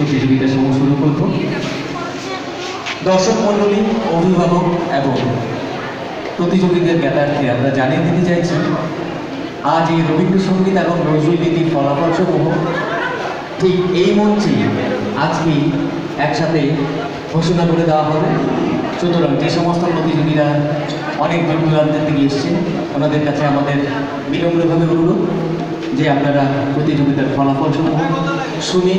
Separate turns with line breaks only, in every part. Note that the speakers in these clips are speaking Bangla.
প্রতিযোগিতা সমূহ শুরু করব। দর্শক মণ্ডলী, অভিভাবক এবং প্রতিযোগীদের জ্ঞাতার্থে আমরা জানিয়ে দিতে চাইছি, আজ এই রবীন্দ্রসঙ্গীত এবং নজরুলগীতির ফলাফল সমূহ ঠিক এই মঞ্চে আজকেই একসাথে ঘোষণা করে দেওয়া হবে। সুতরাং যে সমস্ত প্রতিযোগীরা অনেক দূর দূরান্তের থেকে এসছেন, ওনাদের কাছে আমাদের বিনম্রভাবে অনুরোধ যে আপনারা প্রতিযোগিতার ফলাফল সমূহ শুনে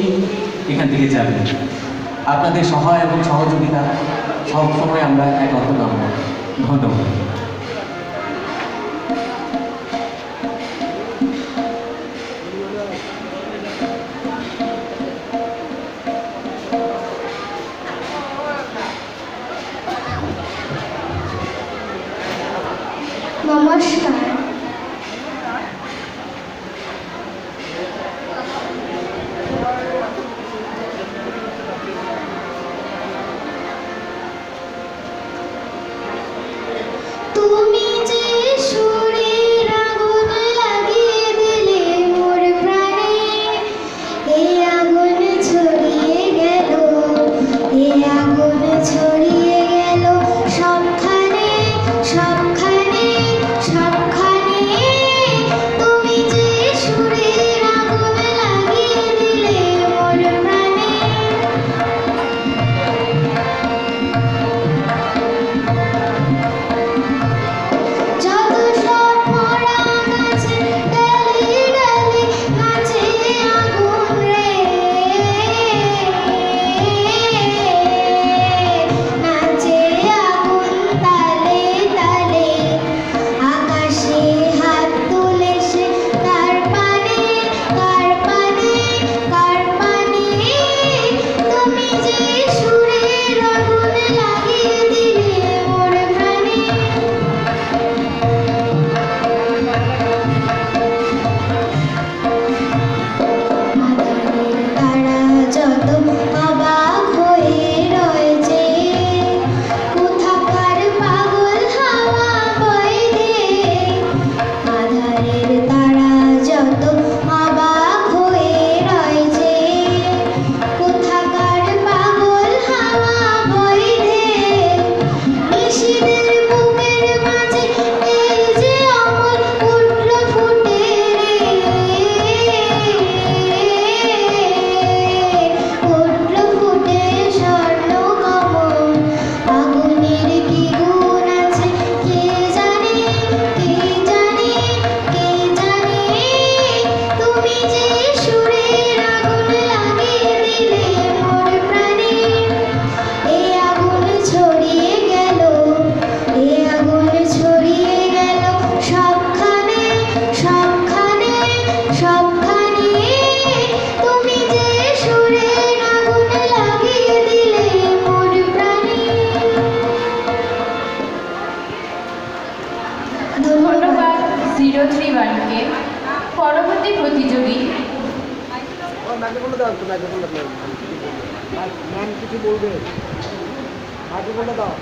এখান থেকে যাবেন। আপনাদের সহায় এবং সহযোগিতা সবসময় আমরা একান্ত কামনা। ধন্যবাদ।
নমস্কার। তুমি যে সুরের আগুন লাগিয়ে দিলে মোর প্রাণে, এই আগুন ছড়িয়ে গেল, এই আগুন ছড়িয়ে গেল সবখানে সবখানে সবখানে। তুমি যে সুরের আগুন লাগিয়ে দিলে মোর প্রাণে, যত সব মরা গাছে ডালে ডালে নাচে আগুন রে, নাচে আগুন তালে তালে। আকাশে হাত তুলে সে কার পানে কার পানে কার পানে। তুমি যে সুরের আগুন লাগিয়ে দিলে মোর প্রাণে, আধারের তারা যত অবাক হয়ে রয়েছে, কোথাকার পাগল হাওয়া বয়ে দে। আধারের তারা যত অবাক হয়ে রয়েছে, কোথাকার পাগল হাওয়া বয়ে দে। নিশীথের বুকের মাঝে এই যে অমল উঠল ফুটে রে, উঠল ফুটে স্বর্ণ কমল। আগুনের কি গুণ আছে কে জানে, কে জানে, কে জানে। তুমি যে সুরের আগুন লাগিয়ে দিলে মোর প্রাণে, এই আগুন ছড়িয়ে গেল, এই আগুন ছড়িয়ে গেল সবখানে সবখানে সবখানে। তুমি যে সুরের আগুন লাগিয়ে দিলে মোর প্রাণে।
ধন্যবাদ 031কে। পরবর্তী প্রতিযোগী
কিছু বলবে, মাইক্রোফোনটা দাও।